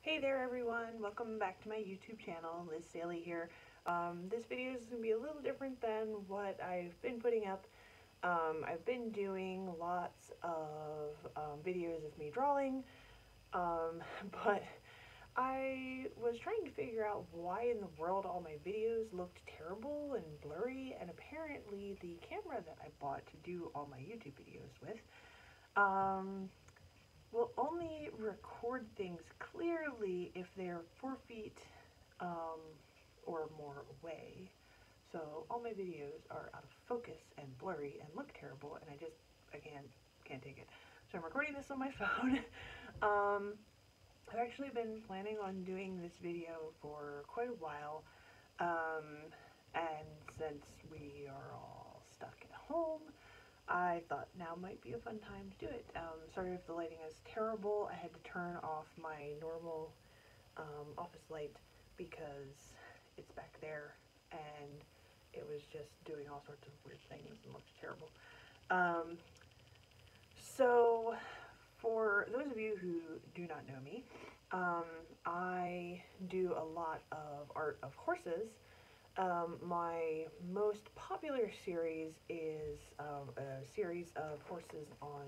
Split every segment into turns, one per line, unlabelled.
Hey there everyone, welcome back to my YouTube channel. Liz Saley here. This video is going to be a little different than what I've been putting up. I've been doing lots of videos of me drawing, but I was trying to figure out why in the world all my videos looked terrible and blurry, and apparently the camera that I bought to do all my YouTube videos with will only record things clearly if they're 4 feet or more away. So all my videos are out of focus and blurry and look terrible, and I can't take it. So I'm recording this on my phone. I've actually been planning on doing this video for quite a while, and since we are all stuck at home, I thought now might be a fun time to do it. Sorry if the lighting is terrible. I had to turn off my normal office light because it's back there and it was just doing all sorts of weird things and looked terrible. So for those of you who do not know me, I do a lot of art of horses. My most popular series is a series of horses on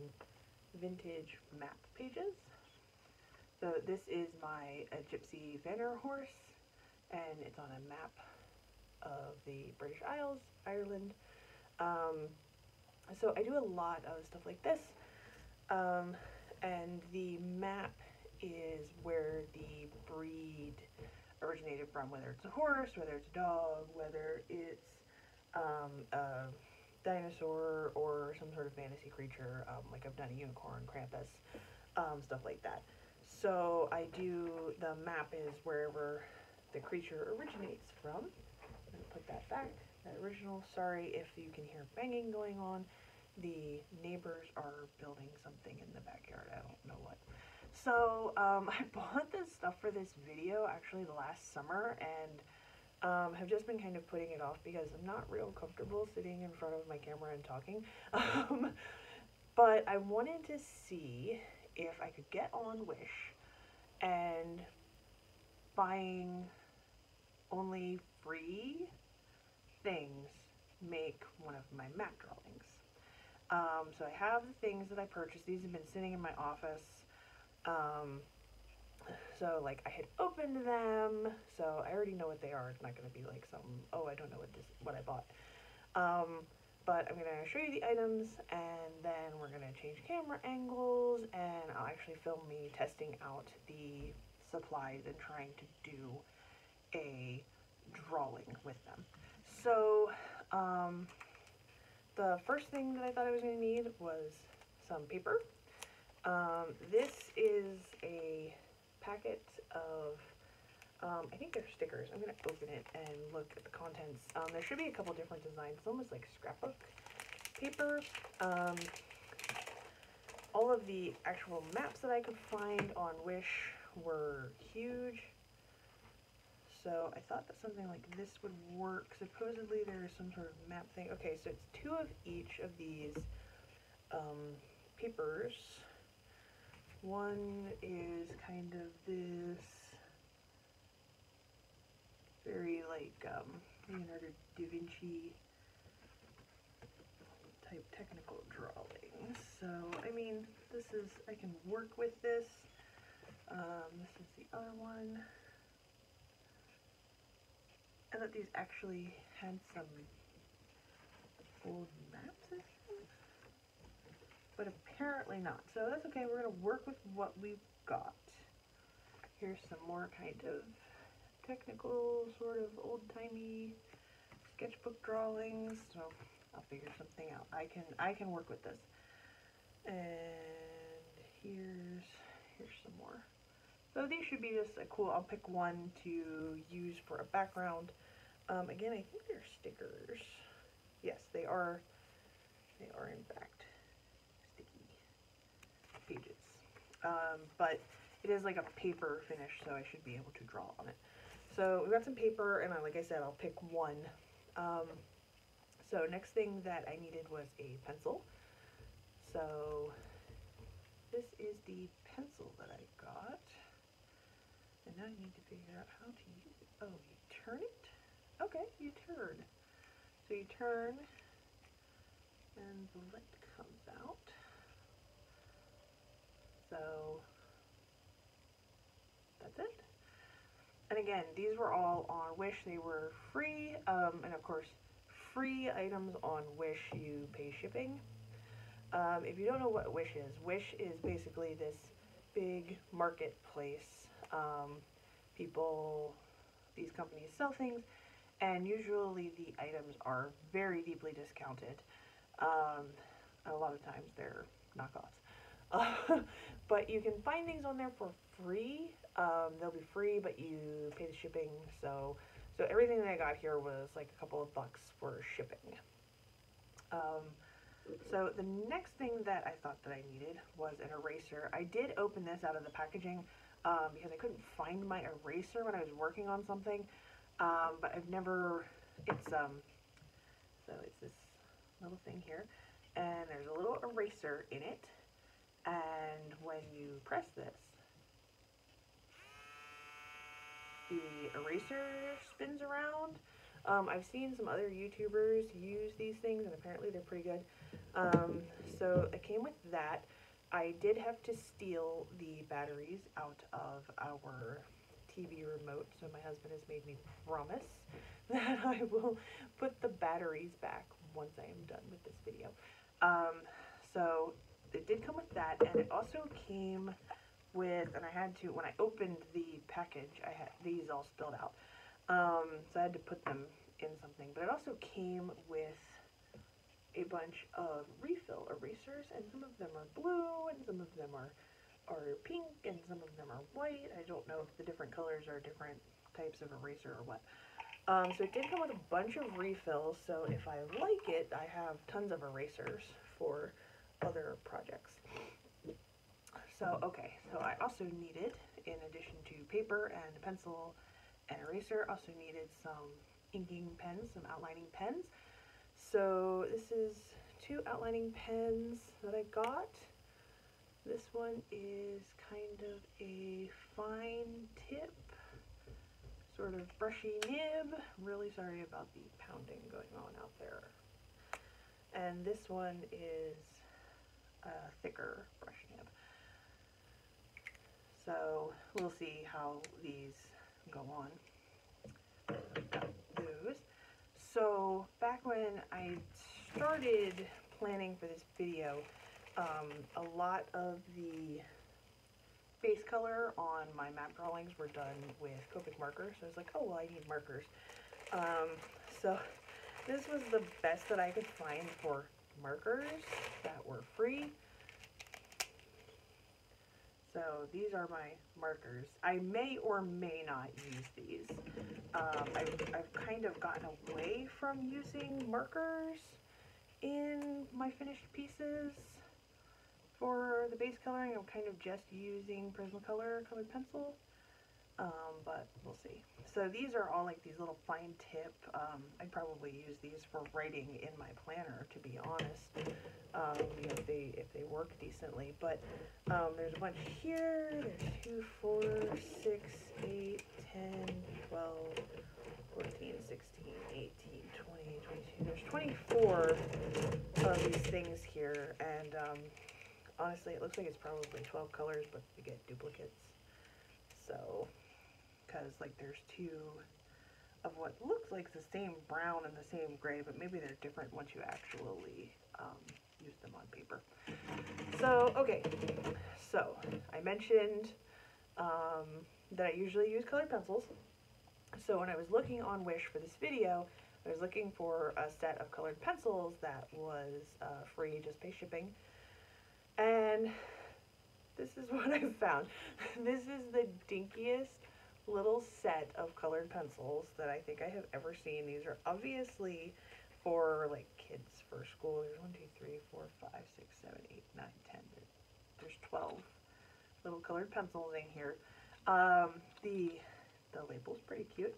vintage map pages. So this is my Gypsy Vanner horse, and it's on a map of the British Isles, Ireland. So I do a lot of stuff like this, and the map is where the breed originated from, whether it's a horse, whether it's a dog, whether it's a dinosaur or some sort of fantasy creature, like I've done a unicorn, Krampus, stuff like that. So the map is wherever the creature originates from. I'm going to put that back, that original. Sorry if you can hear banging going on. The neighbors are building something in the backyard. I don't know what. So I bought this stuff for this video actually last summer, and have just been kind of putting it off because I'm not real comfortable sitting in front of my camera and talking. But I wanted to see if I could get on Wish and buying only free things make one of my map drawings. So I have the things that I purchased. These have been sitting in my office. So like I had opened them, so I already know what they are. It's not going to be like some, oh, I don't know what I bought. But I'm going to show you the items, and then we're going to change camera angles, and I'll actually film me testing out the supplies and trying to do a drawing with them. So the first thing that I thought I was going to need was some paper. This is a packet of, I think they're stickers. I'm going to open it and look at the contents. There should be a couple different designs. It's almost like scrapbook paper. All of the actual maps that I could find on Wish were huge. So I thought that something like this would work. Supposedly there is some sort of map thing. Okay, so it's 2 of each of these papers. One is kind of this very like Leonardo da Vinci type technical drawing. So I mean, I can work with this. This is the other one. I thought these actually had some old maps, I think, but apparently not. So that's okay. We're gonna work with what we've got. Here's some more kind of technical, sort of old-timey sketchbook drawings. So I'll figure something out. I can work with this. And here's some more. So these should be just cool. I'll pick one to use for a background. Again, I think they're stickers. Yes, they are. They are in fact sticky pages. But it is like a paper finish, so I should be able to draw on it. So we've got some paper, and like I said, I'll pick one. So next thing that I needed was a pencil. So this is the pencil that I got. now I need to figure out how to use it. Oh, you turn it? Okay, you turn. So you turn, and the light comes out. So that's it. And again, these were all on Wish. They were free, and of course, free items on Wish, you pay shipping. If you don't know what Wish is basically this big marketplace. These companies sell things, and usually the items are very deeply discounted. A lot of times they're knockoffs. But you can find things on there for free. They'll be free, but you pay the shipping. So everything that I got here was like a couple of bucks for shipping. So the next thing that I thought that I needed was an eraser. I did open this out of the packaging because I couldn't find my eraser when I was working on something. But I've never, so it's this little thing here, and there's a little eraser in it, and when you press this, the eraser spins around. I've seen some other YouTubers use these things, and apparently they're pretty good. So it came with that. I did have to steal the batteries out of our TV remote, so my husband has made me promise that I will put the batteries back once I am done with this video. So it did come with that, and it also came with, and I had to, when I opened the package, I had these all spilled out. So I had to put them in something, but it also came with a bunch of refill erasers, and some of them are blue, and some of them are pink, and some of them are white. I don't know if the different colors are different types of eraser or what. So it did come with a bunch of refills, so if I like it, I have tons of erasers for other projects. So, okay, so I also needed, in addition to paper and pencil and eraser, also needed some inking pens, some outlining pens. So this is 2 outlining pens that I got. This one is kind of a fine tip, sort of brushy nib. Really sorry about the pounding going on out there. And this one is a thicker brush nib. So we'll see how these go on. Got those. So back when I started planning for this video, a lot of the base color on my map drawings were done with Copic markers. So I was like, oh, well, I need markers. So this was the best that I could find for markers that were free. So these are my markers. I may or may not use these. I've kind of gotten away from using markers in my finished pieces. For the base coloring, I'm kind of just using Prismacolor colored pencil, but we'll see. So these are all like these little fine tip. I'd probably use these for writing in my planner, to be honest, if they work decently. But there's a bunch here. There's 2, 4, 6, 8, 10, 12, 14, 16, 18, 20, 22. There's 24 of these things here, and honestly, it looks like it's probably 12 colors, but you get duplicates. So, because like there's 2 of what looks like the same brown and the same gray, but maybe they're different once you actually use them on paper. So, okay, so I mentioned that I usually use colored pencils. So when I was looking on Wish for this video, I was looking for a set of colored pencils that was free, just pay shipping. And this is what I found. This is the dinkiest little set of colored pencils that I think I have ever seen. These are obviously for like kids for school. There's 1, 2, 3, 4, 5, 6, 7, 8, 9, 10. There's 12 little colored pencils in here. The label's pretty cute.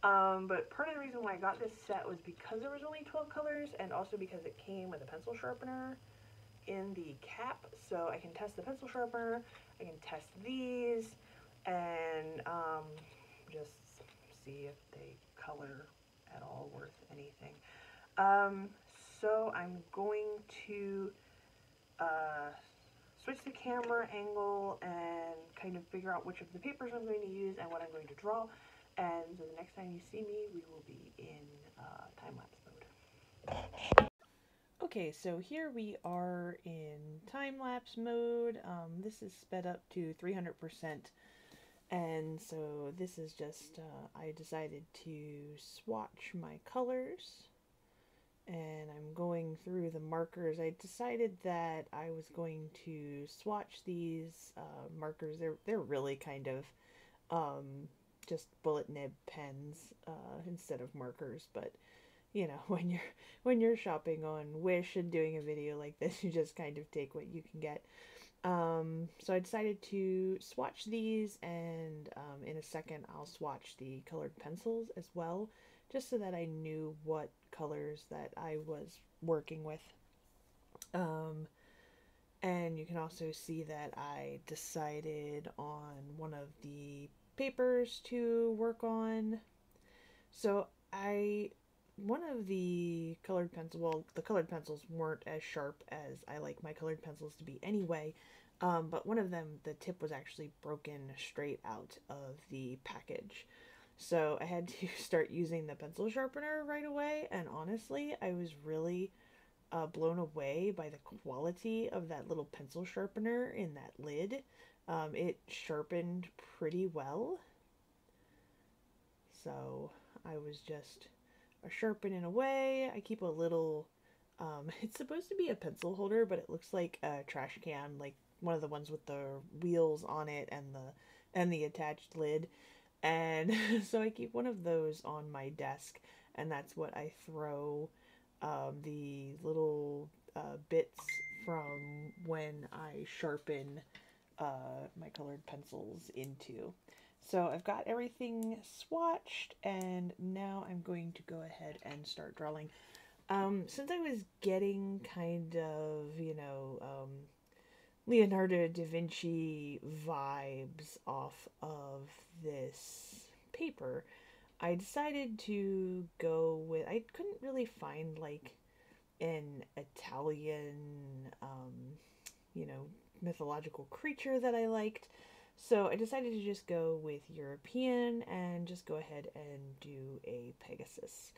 But part of the reason why I got this set was because there was only 12 colors, and also because it came with a pencil sharpener in the cap, so I can test the pencil sharpener, I can test these, and and just see if they color at all worth anything. So I'm going to switch the camera angle and kind of figure out which of the papers I'm going to use and what I'm going to draw. And so the next time you see me, we will be in time-lapse mode. Okay, so here we are in time-lapse mode. This is sped up to 300%. And so this is just, I decided to swatch my colors. And I'm going through the markers. I decided that I was going to swatch these markers. They're really kind of just bullet nib pens instead of markers, but you know, when you're shopping on Wish and doing a video like this, you just kind of take what you can get. So I decided to swatch these, and in a second I'll swatch the colored pencils as well, just so that I knew what colors that I was working with. And you can also see that I decided on one of the papers to work on. So one of the colored pencils, well, the colored pencils weren't as sharp as I like my colored pencils to be anyway, but one of them, the tip was actually broken straight out of the package. So I had to start using the pencil sharpener right away, and honestly, I was really blown away by the quality of that little pencil sharpener in that lid. It sharpened pretty well. So I was just sharpening away. I keep a little, it's supposed to be a pencil holder, but it looks like a trash can, like one of the ones with the wheels on it and the attached lid. And so I keep one of those on my desk, and that's what I throw the little bits from when I sharpen my colored pencils into. So I've got everything swatched, and now I'm going to go ahead and start drawing. Since I was getting kind of, Leonardo da Vinci vibes off of this paper, I decided to go with, I couldn't really find like an Italian, mythological creature that I liked. So I decided to just go with European and just go ahead and do a Pegasus.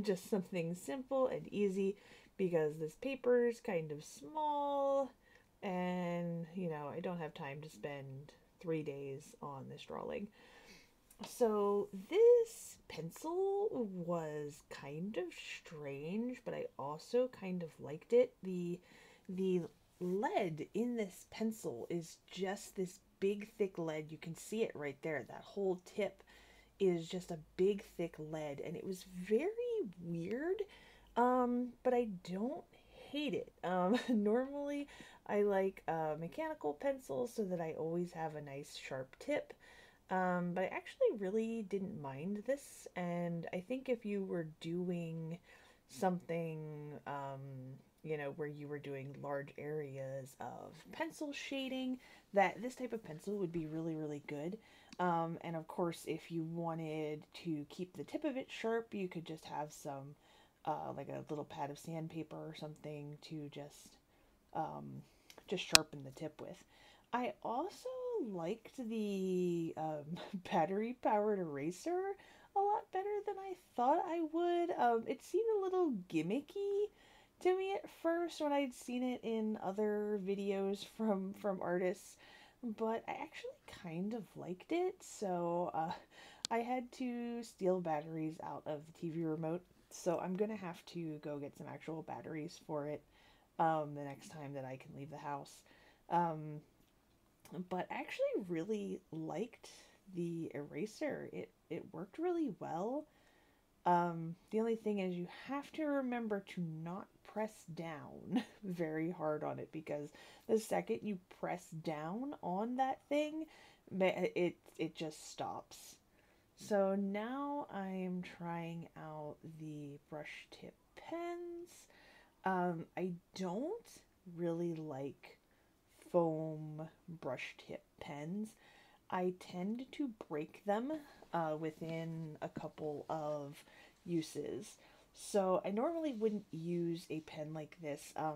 Just something simple and easy because this paper is kind of small and, I don't have time to spend 3 days on this drawing. So this pencil was kind of strange, but I also kind of liked it. The lead in this pencil is just this big thick lead. You can see it right there. That whole tip is just a big thick lead, and it was very weird, but I don't hate it. Normally I like mechanical pencils so that I always have a nice sharp tip, but I actually really didn't mind this, and I think if you were doing something, where you were doing large areas of pencil shading, that this type of pencil would be really, really good. And of course, if you wanted to keep the tip of it sharp, you could just have some, like a little pad of sandpaper or something to just sharpen the tip with. I also liked the battery-powered eraser a lot better than I thought I would. It seemed a little gimmicky to me at first when I'd seen it in other videos from artists, but I actually kind of liked it, so I had to steal batteries out of the TV remote, so I'm gonna have to go get some actual batteries for it the next time that I can leave the house. But I actually really liked the eraser. It worked really well. The only thing is you have to remember to not press down very hard on it, because the second you press down on that thing, it just stops. So now I'm trying out the brush tip pens. I don't really like foam brush tip pens. I tend to break them within a couple of uses. So I normally wouldn't use a pen like this. I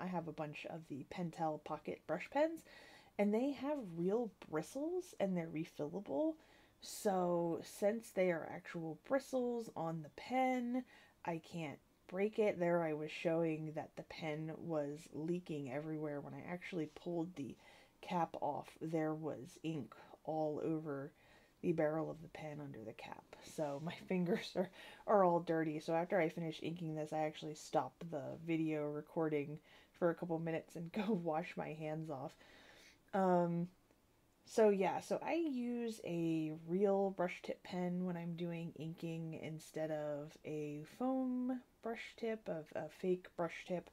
have a bunch of the Pentel Pocket brush pens, and they have real bristles and they're refillable. So since they are actual bristles on the pen, I can't break it. There I was showing that the pen was leaking everywhere. When I actually pulled the cap off, there was ink all over the barrel of the pen under the cap. So my fingers are all dirty. So after I finished inking this, I actually stopped the video recording for a couple minutes and go wash my hands off. Um, so yeah, so I use a real brush tip pen when I'm doing inking instead of a foam brush tip, of a fake brush tip.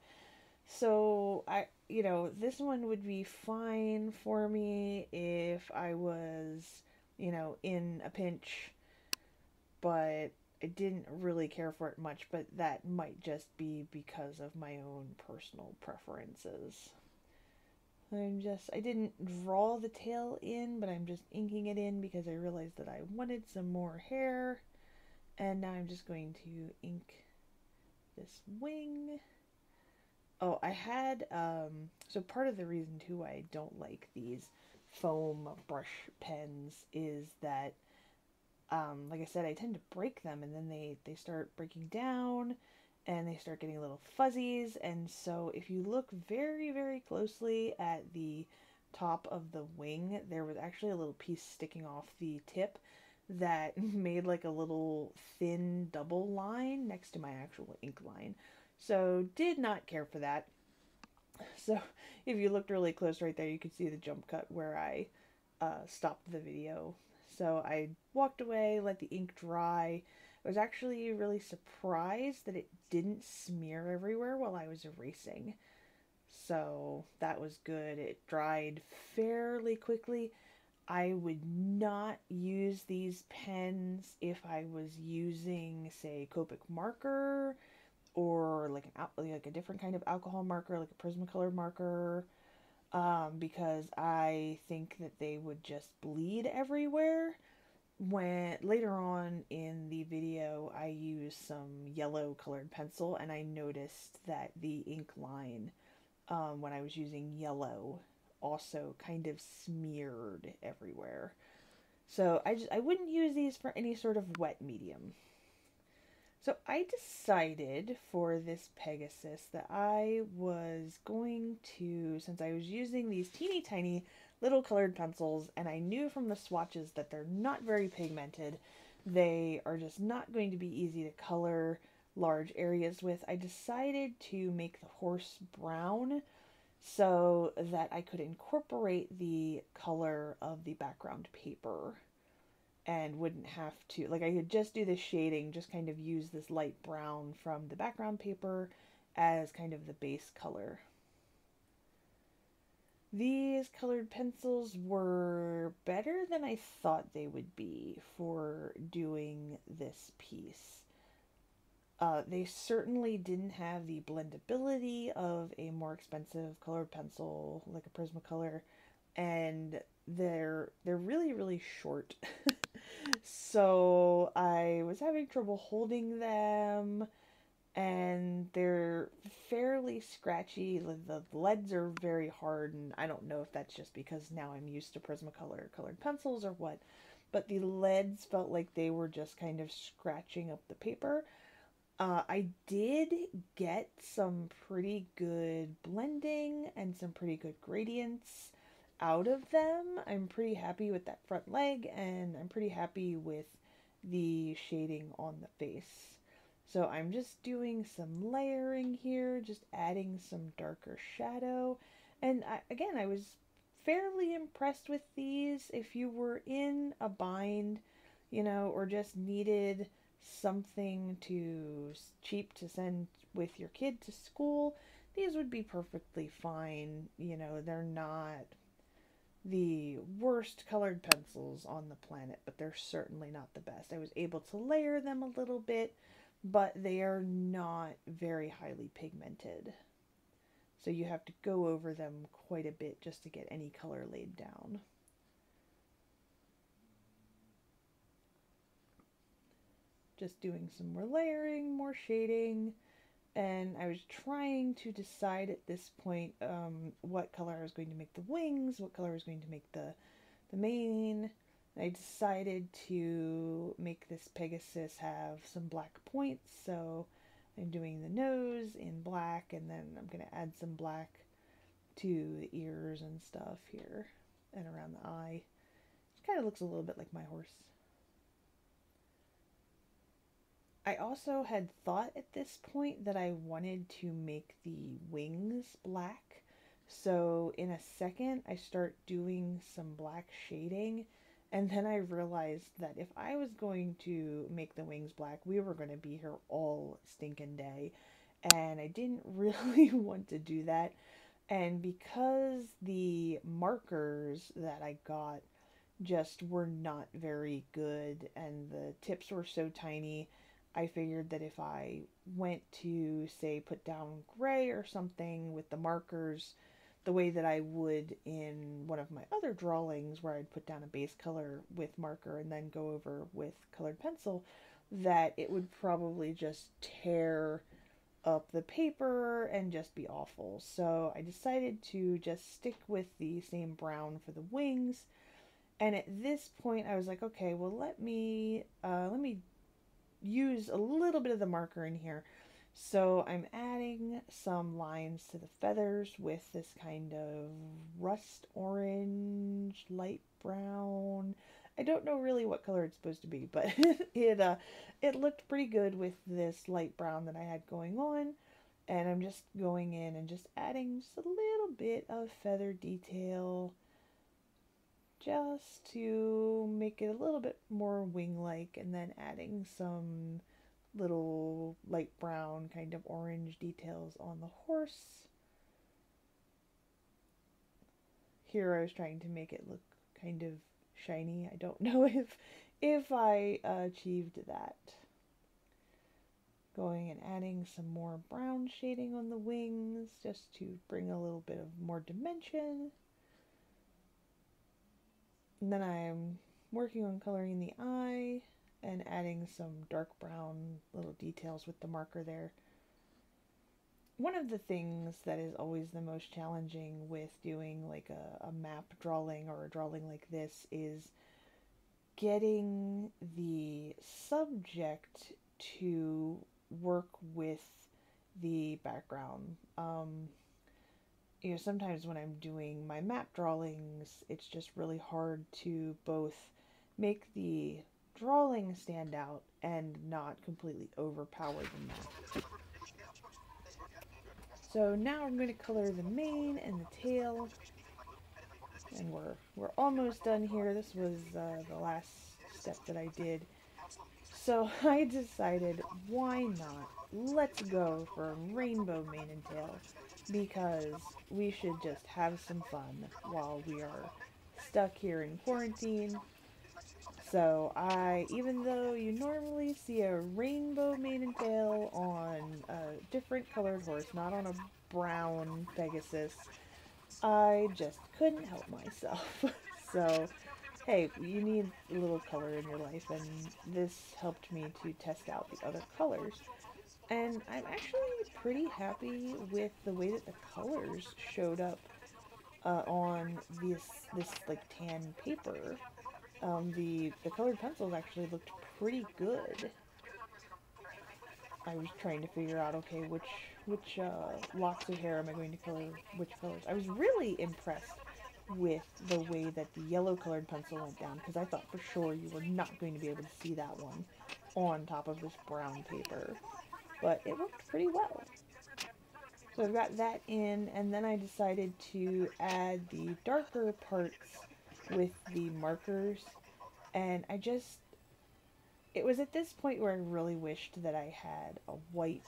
So this one would be fine for me if I was, in a pinch, but I didn't really care for it much, but that might just be because of my own personal preferences. I didn't draw the tail in, but I'm just inking it in because I realized that I wanted some more hair. And now I'm just going to ink this wing. Oh, so part of the reason too why I don't like these foam brush pens is that, like I said, I tend to break them and then they start breaking down and they start getting little fuzzies. And so if you look very, very closely at the top of the wing, there was actually a little piece sticking off the tip that made like a little thin double line next to my actual ink line. So did not care for that. So if you looked really close right there, you could see the jump cut where I stopped the video. So I walked away, let the ink dry. I was actually really surprised that it didn't smear everywhere while I was erasing. So that was good. It dried fairly quickly. I would not use these pens if I was using, say, Copic marker or like a different kind of alcohol marker, like a Prismacolor marker, because I think that they would just bleed everywhere. When later on in the video, I used some yellow colored pencil, and I noticed that the ink line, when I was using yellow, also kind of smeared everywhere. So I wouldn't use these for any sort of wet medium. So I decided for this Pegasus that I was going to, since I was using these teeny tiny little colored pencils, and I knew from the swatches that they're not very pigmented, they are just not going to be easy to color large areas with, I decided to make the horse brown so that I could incorporate the color of the background paper and wouldn't have to, like, I could just do the shading, just kind of use this light brown from the background paper as kind of the base color. These colored pencils were better than I thought they would be for doing this piece. They certainly didn't have the blendability of a more expensive colored pencil like a Prismacolor, and they're really, really short. So I was having trouble holding them, and they're fairly scratchy. The leads are very hard, and I don't know if that's just because now I'm used to Prismacolor colored pencils or what, but the leads felt like they were just kind of scratching up the paper. I did get some pretty good blending and some pretty good gradients out of them. I'm pretty happy with that front leg, and I'm pretty happy with the shading on the face. So I'm just doing some layering here, just adding some darker shadow. And again, I was fairly impressed with these. If you were in a bind, or just needed something cheap to send with your kid to school, these would be perfectly fine. They're not the worst colored pencils on the planet, but they're certainly not the best. I was able to layer them a little bit, but they are not very highly pigmented.
So you have to go over them quite a bit just to get any color laid down. Just doing some more layering, more shading, and I was trying to decide at this point what color I was going to make the wings, what color I was going to make the mane. I decided to make this Pegasus have some black points, so I'm doing the nose in black, and then I'm going to add some black to the ears and stuff here and around the eye. It kind of looks a little bit like my horse. I also had thought at this point that I wanted to make the wings black. So in a second, I start doing some black shading. And then I realized that if I was going to make the wings black, we were going to be here all stinking day. And I didn't really want to do that. And because the markers that I got just were not very good and the tips were so tiny, I figured that if I went to, say, put down gray or something with the markers the way that I would in one of my other drawings where I'd put down a base color with marker and then go over with colored pencil, that it would probably just tear up the paper and just be awful. So I decided to just stick with the same brown for the wings. And at this point I was like, okay, well let me use a little bit of the marker in here. So I'm adding some lines to the feathers with this kind of rust orange, light brown. I don't know really what color it's supposed to be, but it looked pretty good with this light brown that I had going on. And I'm just going in and just adding just a little bit of feather detail just to make it a little bit more wing-like, and then adding some little light brown kind of orange details on the horse. Here I was trying to make it look kind of shiny. I don't know if I achieved that. Going and adding some more brown shading on the wings just to bring a little bit of more dimension. And then I'm working on coloring the eye and adding some dark brown little details with the marker there. One of the things that is always the most challenging with doing like a map drawing or a drawing like this is getting the subject to work with the background. Sometimes when I'm doing my map drawings, it's just really hard to both make the drawing stand out and not completely overpower the map. So now I'm going to color the mane and the tail, and we're almost done here. This was the last step that I did. So I decided, why not? Let's go for a rainbow mane and tail, because we should just have some fun while we are stuck here in quarantine. So even though you normally see a rainbow mane and tail on a different colored horse, not on a brown Pegasus, I just couldn't help myself. So, hey, you need a little color in your life, and this helped me to test out the other colors. And I'm actually pretty happy with the way that the colors showed up on this like tan paper. The colored pencils actually looked pretty good. I was trying to figure out, okay, which locks of hair am I going to color which colors. I was really impressed with the way that the yellow colored pencil went down, because I thought for sure you were not going to be able to see that one on top of this brown paper. But it worked pretty well. So I've got that in, and then I decided to add the darker parts with the markers, and it was at this point where I really wished that I had a white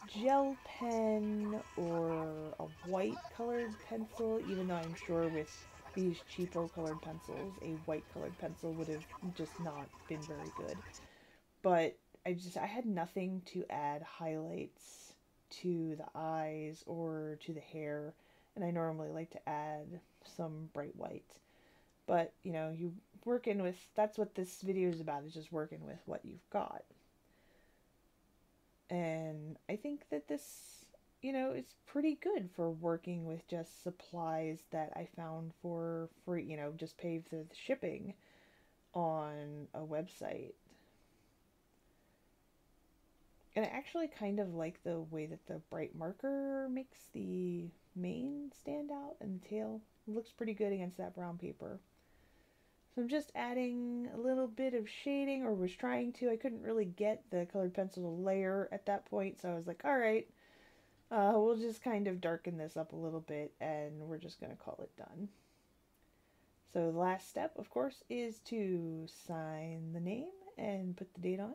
gel pen or a white colored pencil, even though I'm sure with these cheapo colored pencils, a white colored pencil would have just not been very good. But I had nothing to add highlights to the eyes or to the hair, and I normally like to add some bright white. But, you know, you working with, that's what this video is about, is just working with what you've got. And I think that this, you know, is pretty good for working with just supplies that I found for free, you know, just pay for the shipping on a website. And I actually kind of like the way that the bright marker makes the mane stand out, and the tail looks pretty good against that brown paper. So I'm just adding a little bit of shading, or was trying to. I couldn't really get the colored pencil to layer at that point, so I was like, alright, we'll just kind of darken this up a little bit, and we're just going to call it done. So the last step, of course, is to sign the name and put the date on.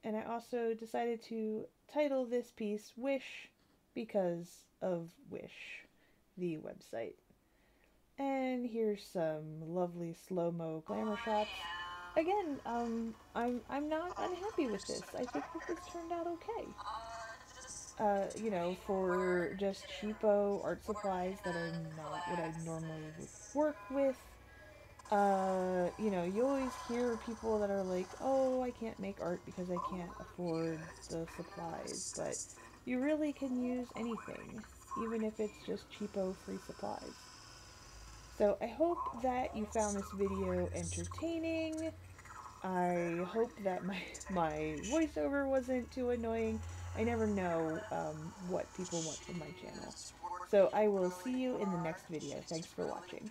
And I also decided to title this piece Wish because of Wish, the website. And here's some lovely slow-mo glamour shots. Again, I'm not unhappy with this. I think that this turned out okay. You know, for just cheapo art supplies that are not what I normally would work with. You know, you always hear people that are like, oh, I can't make art because I can't afford the supplies, but you really can use anything, even if it's just cheapo free supplies. So I hope that you found this video entertaining. I hope that my voiceover wasn't too annoying. I never know what people want from my channel. So I will see you in the next video. Thanks for watching.